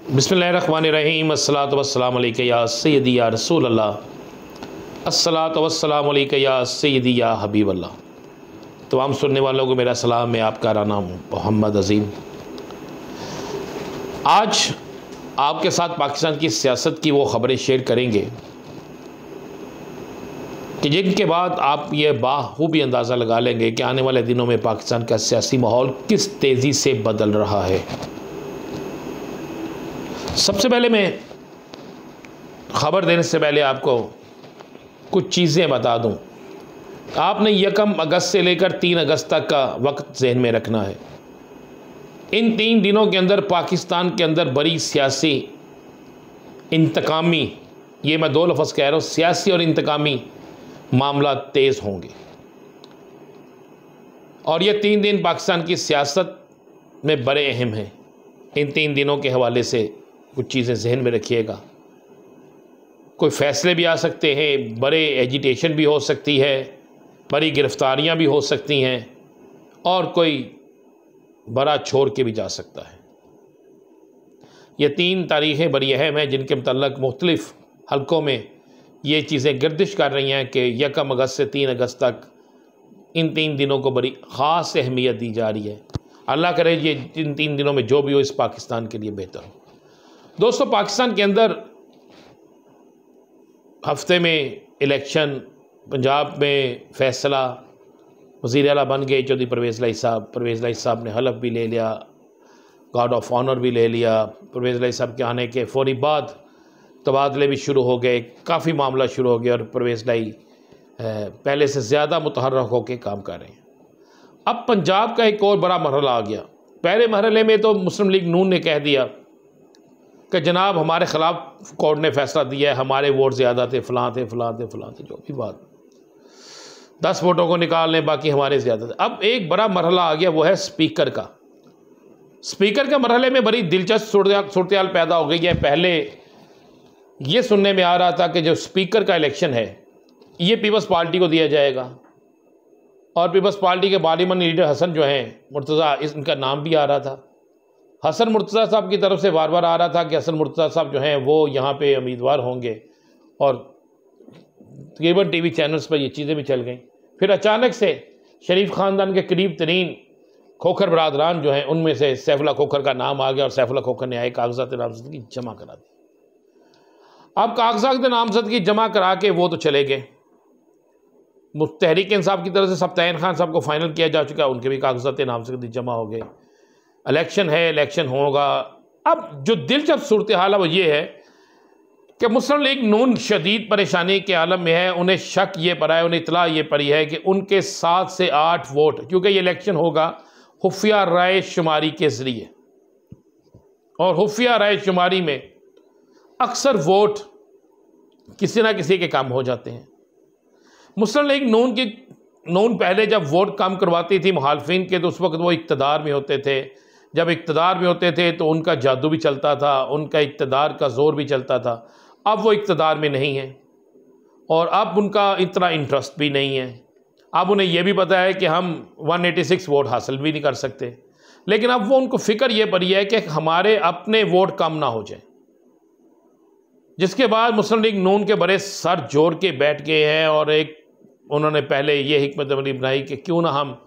बिस्मिल्लाहिर्रहमानिर्रहीम अस्सलातु वस्सलामु अलैका या सय्यदी या रसूल अल्लाह अस्सलातु वस्सलामु अलैका या सय्यदी या हबीब अल्लाह। तमाम सुनने वालों को मेरा सलाम। मैं आपका नाम मोहम्मद अज़ीम। आज आपके साथ पाकिस्तान की सियासत की वो ख़बरें शेयर करेंगे कि जिनके बाद आप ये बाखूबी अंदाज़ा लगा लेंगे कि आने वाले दिनों में पाकिस्तान का सियासी माहौल किस तेज़ी से बदल रहा है। सबसे पहले मैं ख़बर देने से पहले आपको कुछ चीज़ें बता दूं। आपने 1 अगस्त से लेकर 3 अगस्त तक का वक्त जहन में रखना है। इन 3 दिनों के अंदर पाकिस्तान के अंदर बड़ी सियासी इंतकामी, ये मैं 2 लफ्ज़ कह रहा हूँ, सियासी और इंतकामी मामला तेज़ होंगे। और ये 3 दिन पाकिस्तान की सियासत में बड़े अहम हैं। इन 3 दिनों के हवाले से कुछ चीज़ें जहन में रखिएगा। कोई फ़ैसले भी आ सकते हैं, बड़े एजिटेशन भी हो सकती है, बड़ी गिरफ्तारियां भी हो सकती हैं और कोई बड़ा छोड़ के भी जा सकता है। ये 3 तारीख़ें बड़ी अहम हैं जिनके मतलब मुख्तलिफ़ हलकों में ये चीज़ें गर्दिश कर रही हैं कि 1 अगस्त से 3 अगस्त तक इन 3 दिनों को बड़ी ख़ास अहमियत दी जा रही है। अल्लाह करे ये इन 3 दिनों में जो भी हो इस पाकिस्तान के लिए बेहतर हो। दोस्तों, पाकिस्तान के अंदर हफ्ते में इलेक्शन, पंजाब में फ़ैसला, वज़ीर आला बन गए चौधरी परवेज़ इलाही साहब। परवेज़ इलाही साहब ने हलफ भी ले लिया, गार्ड ऑफ ऑनर भी ले लिया। परवेज़ इलाही साहब के आने के फ़ौरी बाद तबादले भी शुरू हो गए, काफ़ी मामला शुरू हो गया और परवेज़ इलाही पहले से ज़्यादा मुतहर्रिक होकर काम कर रहे हैं। अब पंजाब का एक और बड़ा मरहला आ गया। पहले मरहले में तो मुस्लिम लीग नून ने कह दिया कि जनाब हमारे ख़िलाफ़ कोर्ट ने फ़ैसला दिया है, हमारे वोट ज़्यादा थे, फ़लाँ थे, जो भी बात, 10 वोटों को निकाल लें, बाकी हमारे ज़्यादा थे। अब एक बड़ा मरहला आ गया, वो है स्पीकर का। स्पीकर के मरहले में बड़ी दिलचस्प सूरत पैदा हो गई है। पहले ये सुनने में आ रहा था कि जो स्पीकर का इलेक्शन है ये पीपल्स पार्टी को दिया जाएगा और पीपल्स पार्टी के पार्लियामेंट लीडर हसन जो हैं मुर्तज़ा, इनका नाम भी आ रहा था। हसन मुर्तज़ा साहब की तरफ से बार बार आ रहा था कि हसन मुर्तज़ा साहब जो हैं वो यहाँ पे उम्मीदवार होंगे और तकरीबन टीवी चैनल्स पर ये चीज़ें भी चल गई। फिर अचानक से शरीफ ख़ानदान के करीब तरीन खोखर बरादरान जो हैं उनमें से सैफुल्लाह खोखर का नाम आ गया और सैफुल्लाह खोखर ने आए कागजात नामजदगी जमा करा दी। अब कागजात नामजदगी जमा करा के वो तो चले गए। तहरीक इंसाफ की तरफ से सब्तैन खान साहब को फाइनल किया जा चुका है, उनके भी कागजात नामजदगी जमा हो गए। इलेक्शन है, इलेक्शन होगा। अब जो दिलचस्प सूरत हाल है वो ये है कि मुस्लिम लीग नून शदीद परेशानी के आलम में है। उन्हें शक ये पड़ा है, उन्हें इतला ये पड़ी है कि उनके 7 से 8 वोट, क्योंकि ये इलेक्शन होगा खुफिया राय शुमारी के ज़रिए और खुफिया राय शुमारी में अक्सर वोट किसी ना किसी के कम हो जाते हैं। मुस्लिम लीग नून पहले जब वोट कम करवाती थी मुखालफिन के तो उस वक्त वो इक़्तिदार में होते थे। जब इक़्तिदार में होते थे तो उनका जादू भी चलता था, उनका इक़्तिदार का ज़ोर भी चलता था। अब वो इक़्तिदार में नहीं है और अब उनका इतना इंटरेस्ट भी नहीं है। अब उन्हें यह भी पता है कि हम 186 वोट हासिल भी नहीं कर सकते, लेकिन अब वो उनको फ़िक्र ये पड़ी है कि हमारे अपने वोट कम ना हो जाए। जिसके बाद मुस्लिम लीग नून के बड़े सर जोड़ के बैठ गए हैं और एक उन्होंने पहले ये हिकमत अमली बनाई कि क्यों ना हम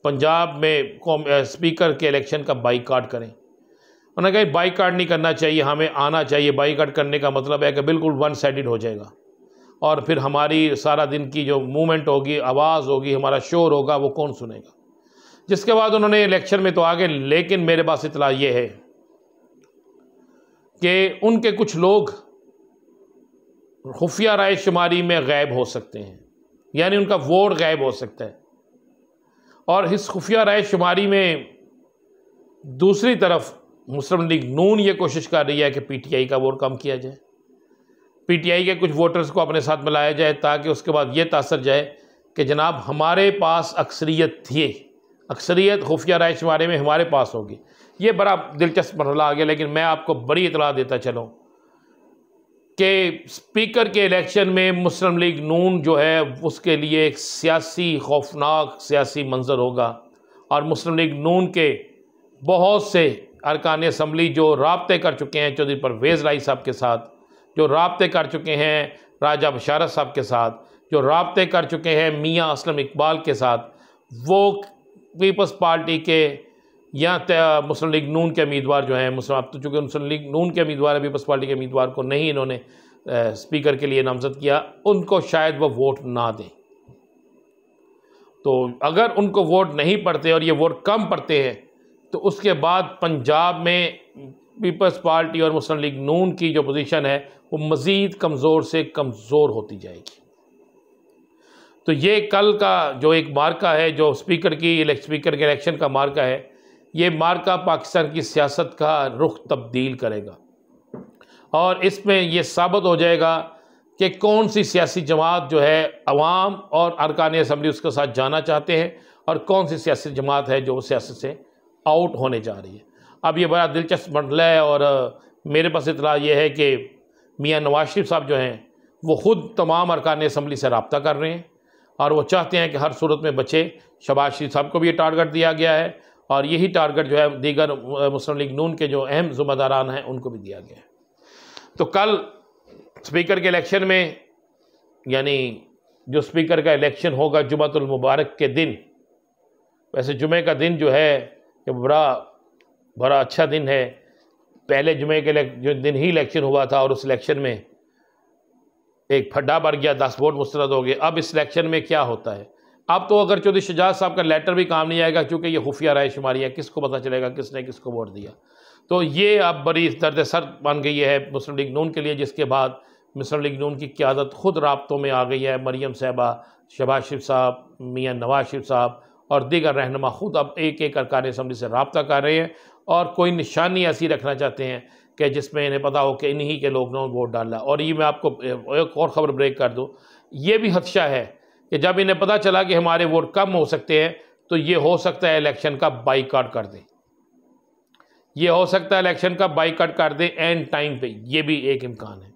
पंजाब में स्पीकर के इलेक्शन का बाईकाट करें। उन्होंने कहा बाईकाट नहीं करना चाहिए, हमें आना चाहिए। बाईकाट करने का मतलब है कि बिल्कुल वन साइडेड हो जाएगा और फिर हमारी सारा दिन की जो मूवमेंट होगी, आवाज़ होगी, हमारा शोर होगा, वो कौन सुनेगा। जिसके बाद उन्होंने इलेक्शन में तो आ गए, लेकिन मेरे पास इतला ये है कि उनके कुछ लोग खुफिया राय शुमारी में गायब हो सकते हैं, यानी उनका वोट गायब हो सकता है। और इस खुफिया राय शुमारी में दूसरी तरफ मुस्लिम लीग नून ये कोशिश कर रही है कि पीटीआई का वोट कम किया जाए, पीटीआई के कुछ वोटर्स को अपने साथ मिलाया जाए ताकि उसके बाद ये तासर जाए कि जनाब हमारे पास अक्सरियत थी, अक्सरियत खुफिया राय शुमारी में हमारे पास होगी। ये बड़ा दिलचस्प मरहला आ गया। लेकिन मैं आपको बड़ी इतला देता चलूँ कि स्पीकर के इलेक्शन में मुस्लिम लीग नून जो है उसके लिए एक सियासी खौफनाक सियासी मंजर होगा और मुस्लिम लीग नून के बहुत से अरकान असम्बली जो राब्ते कर चुके हैं चौधरी परवेज़ राही साहब के साथ, जो राब्ते कर चुके हैं राजा बशारत साहब के साथ, जो राब्ते कर चुके हैं मियाँ असलम इकबाल के साथ, वो पीपल्स पार्टी के या मुस्लिम लीग नून के उम्मीदवार जो हैं, अब तो चूँकि मुस्लिम लीग नून के उम्मीदवार पीपल्स पार्टी के उम्मीदवार को नहीं इन्होंने स्पीकर के लिए नामजद किया, उनको शायद वो वोट ना दें। तो अगर उनको वोट नहीं पड़ते और ये वोट कम पड़ते हैं तो उसके बाद पंजाब में पीपल्स पार्टी और मुस्लिम लीग नून की जो पोजीशन है वो मज़ीद कमज़ोर से कमज़ोर होती जाएगी। तो ये कल का जो एक मार्का है, जो स्पीकर के इलेक्शन का मार्का है, ये मार्का पाकिस्तान की सियासत का रुख तब्दील करेगा और इसमें ये साबित हो जाएगा कि कौन सी सियासी जमात जो है अवाम और अरकान असम्बली उसके साथ जाना चाहते हैं और कौन सी सियासी जमात है जो सियासत से आउट होने जा रही है। अब ये बड़ा दिलचस्प मसला है और मेरे पास इतला ये है कि मियाँ नवाज शरीफ साहब जो हैं वो ख़ुद तमाम अरकान असम्बली से रब्ता कर रहे हैं और वो चाहते हैं कि हर सूरत में बचे। शहबाज शरीफ साहब को भी ये टारगेट दिया गया है और यही टारगेट जो है दीगर मुस्लिम लीग नून के जो अहम ज़िम्मेदारान हैं उनको भी दिया गया है। तो कल स्पीकर के इलेक्शन में, यानी जो स्पीकर का इलेक्शन होगा जुमातुल मुबारक के दिन, वैसे जुमे का दिन जो है ये बड़ा अच्छा दिन है। पहले जुमे के जो दिन ही इलेक्शन हुआ था और उस इलेक्शन में एक फड्डा भर गया, 10 वोट मुस्तरद हो गए। अब इस इलेक्शन में क्या होता है? अब तो अगर चौधरी शहजाद साहब का लेटर भी काम नहीं आएगा क्योंकि ये खुफिया राय शुमारी है, किसको पता चलेगा किसने किसको वोट दिया। तो ये अब बड़ी दर्द सर बन गई है मुस्लिम लीग नून के लिए, जिसके बाद मुस्लिम लीग नून की क़यादत खुद राब्तों में आ गई है। मरियम साहबा, शहबाज शरीफ साहब, मियाँ नवाज शरीफ साहब और दीगर रहनुमा खुद अब एक एक अरकान असम्बली से रब्ता कर रहे हैं और कोई निशानी ऐसी रखना चाहते हैं कि जिसमें इन्हें पता हो कि इन्हीं के लोग ने वोट डाला। और ये मैं आपको एक और ख़बर ब्रेक कर दूँ, ये भी खदशा है कि जब इन्हें पता चला कि हमारे वोट कम हो सकते हैं तो ये हो सकता है इलेक्शन का बाइकआउट कर दें। ये हो सकता है इलेक्शन का बाइकआउट कर दें एंड टाइम पे, ये भी एक इम्कान है।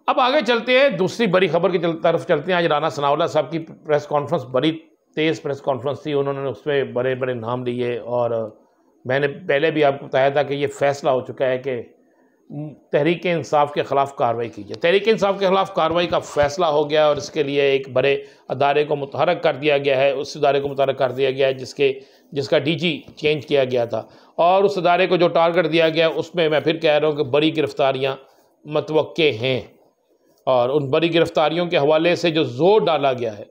अब आगे चलते हैं, दूसरी बड़ी खबर की तरफ चलते हैं। आज राना सनाउल्लाह साहब की प्रेस कॉन्फ्रेंस, बड़ी तेज़ प्रेस कॉन्फ्रेंस थी, उन्होंने उसमें बड़े बड़े नाम लिए और मैंने पहले भी आपको बताया था कि ये फैसला हो चुका है कि तहरीक इंसाफ के ख़िलाफ़ कार्रवाई की जाए। तहरीक इंसाफ के ख़िलाफ़ कार्रवाई का फ़ैसला हो गया और इसके लिए एक बड़े अदारे को मुतहरक कर दिया गया है। उस अदारे को मुतहरक कर दिया गया है जिसका डीजी चेंज किया गया था और उस अदारे को जो टारगेट दिया गया उसमें मैं फिर कह रहा हूँ कि बड़ी गिरफ्तारियाँ मतवक्के हैं और उन बड़ी गिरफ्तारियों के हवाले से जो ज़ोर डाला गया है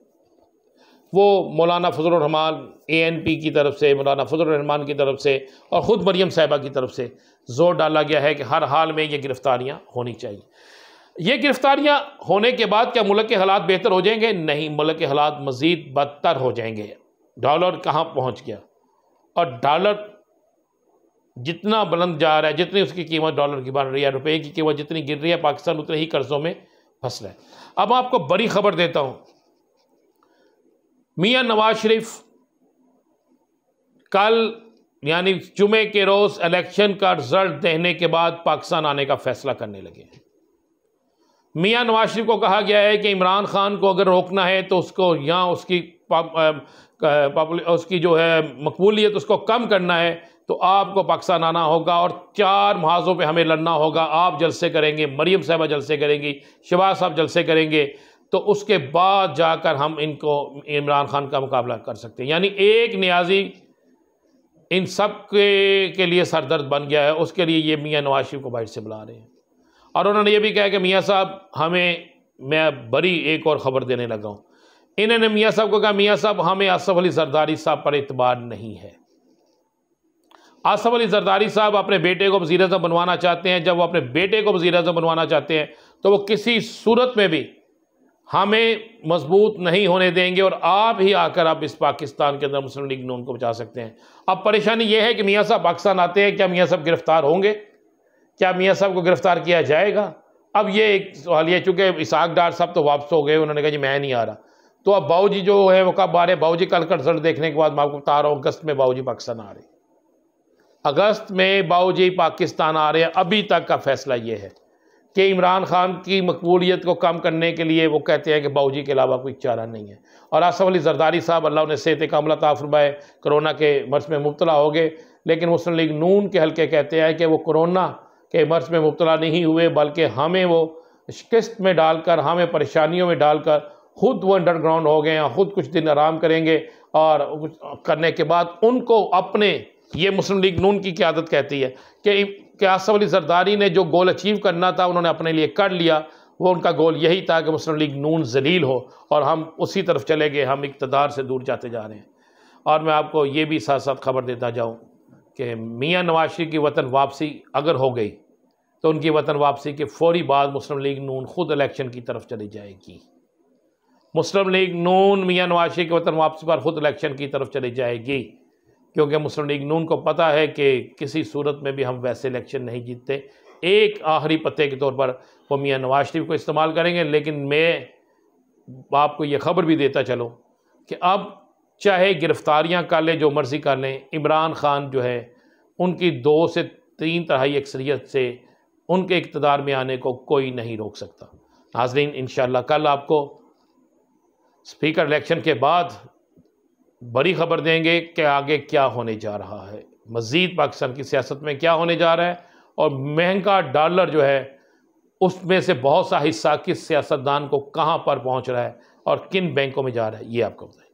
वो मौलाना फजल रहमान ANP की तरफ से, मौलाना फजल रहमान की तरफ से और ख़ुद मरियम साहिबा की तरफ से ज़ोर डाला गया है कि हर हाल में ये गिरफ्तारियाँ होनी चाहिए। ये गिरफ्तारियाँ होने के बाद क्या मुल्क के हालात बेहतर हो जाएंगे? नहीं, मुल्क के हालात मज़ीद बदतर हो जाएंगे। डॉलर कहाँ पहुँच गया और डॉलर जितना बुलंद जा रहा है, जितनी उसकी कीमत डॉलर की बढ़ रही है, रुपये की कीमत जितनी गिर रही है, पाकिस्तान उतने ही कर्ज़ों में फंस रहा है। अब आपको बड़ी खबर देता हूँ, मियाँ नवाज शरीफ कल यानी जुमे के रोज़ इलेक्शन का रिजल्ट देखने के बाद पाकिस्तान आने का फैसला करने लगे। मियाँ नवाज शरीफ को कहा गया है कि इमरान खान को अगर रोकना है तो उसको यहाँ उसकी जो है मकबूलियत उसको कम करना है तो आपको पाकिस्तान आना होगा और 4 महाजों पे हमें लड़ना होगा। आप जलसे करेंगे, मरियम साहिबा जलसे करेंगी, शहबाज साहब जलसे करेंगे, तो उसके बाद जाकर हम इनको इमरान खान का मुकाबला कर सकते हैं। यानी एक नियाजी इन सब के लिए सरदर्द बन गया है। उसके लिए ये मियाँ नवाज शरीफ को बाहर से बुला रहे हैं और उन्होंने ये भी कहा कि मियाँ साहब मैं बड़ी एक और ख़बर देने लगा हूँ। इन्होंने मियाँ साहब को कहा, मियाँ साहब हमें आसफ अली जरदारी साहब पर एतबार नहीं है। आसफ अली जरदारी साहब अपने बेटे को वज़ीर-ए-आज़म बनवाना चाहते हैं। जब वो अपने बेटे को वज़ीर-ए-आज़म बनवाना चाहते हैं तो वो किसी सूरत में भी हमें मजबूत नहीं होने देंगे और आप ही आकर अब इस पाकिस्तान के अंदर मुस्लिम लीग नून को बचा सकते हैं। अब परेशानी ये है कि मियाँ साहब पाकिस्तान आते हैं, क्या मियाँ साहब गिरफ़्तार होंगे? क्या मियाँ साहब को गिरफ़्तार किया जाएगा? अब ये एक सवाल है, चूँकि इसाक डार साहब तो वापस हो गए, उन्होंने कहा जी मैं नहीं आ रहा। तो अब बाऊजी जो है वो कब आ रहे? बाऊजी कल का रिजल्ट देखने के बाद मैं आपको बता रहा हूँ, अगस्त में बाऊजी पाकिस्तान आ रहे हैं। अगस्त में बाऊजी पाकिस्तान आ रहे हैं। अभी तक का फैसला ये है कि इमरान खान की मकबूलियत को कम करने के लिए वो कहते हैं कि बाऊजी के अलावा कोई चारा नहीं है। और आसफ अली जरदारी साहब, अल्लाह ने सेहत कामला अता फरमाए, कोरोना के मर्ज में मुब्तला हो गए, लेकिन मुस्लिम लीग नून के हल्के कहते हैं कि वो कोरोना के मर्ज में मुब्तला नहीं हुए, बल्कि हमें वो शिकस्त में डालकर, हमें परेशानियों में डालकर खुद वो अंडरग्राउंड हो गए हैं, खुद कुछ दिन आराम करेंगे और करने के बाद उनको अपने, ये मुस्लिम लीग नून की क़यादत कहती है कि आसफ अली जरदारी ने जो गोल अचीव करना था उन्होंने अपने लिए कर लिया। वो उनका गोल यही था कि मुस्लिम लीग नून जलील हो और हम उसी तरफ चले गए, हम इक़्तिदार से दूर जाते जा रहे हैं। और मैं आपको ये भी साथ साथ खबर देता जाऊँ कि मियाँ नवाज शरीफ की वतन वापसी अगर हो गई तो उनकी वतन वापसी के फौरी बाद मुस्लिम लीग नून खुद इलेक्शन की तरफ चली जाएगी। मुस्लिम लीग नून मियाँ नवाज शरीफ की वतन वापसी पर खुद इलेक्शन की तरफ चली जाएगी, क्योंकि मुस्लिम लीग नून को पता है कि किसी सूरत में भी हम वैसे इलेक्शन नहीं जीतते। एक आखिरी पत्ते के तौर पर वो मियाँ नवाज शरीफ को इस्तेमाल करेंगे। लेकिन मैं आपको ये खबर भी देता चलो कि अब चाहे गिरफ्तारियां कर लें, जो मर्ज़ी कर लें, इमरान खान जो है उनकी 2 से 3 तिहाई अक्सरियत से उनके इक़्तिदार में आने को कोई नहीं रोक सकता। नाज़रीन, इंशाअल्लाह कल आपको स्पीकर इलेक्शन के बाद बड़ी खबर देंगे कि आगे क्या होने जा रहा है, मज़ीद पाकिस्तान की सियासत में क्या होने जा रहा है और महंगा डॉलर जो है उसमें से बहुत सा हिस्सा किस सियासतदान को कहाँ पर पहुँच रहा है और किन बैंकों में जा रहा है, ये आपको बताएं।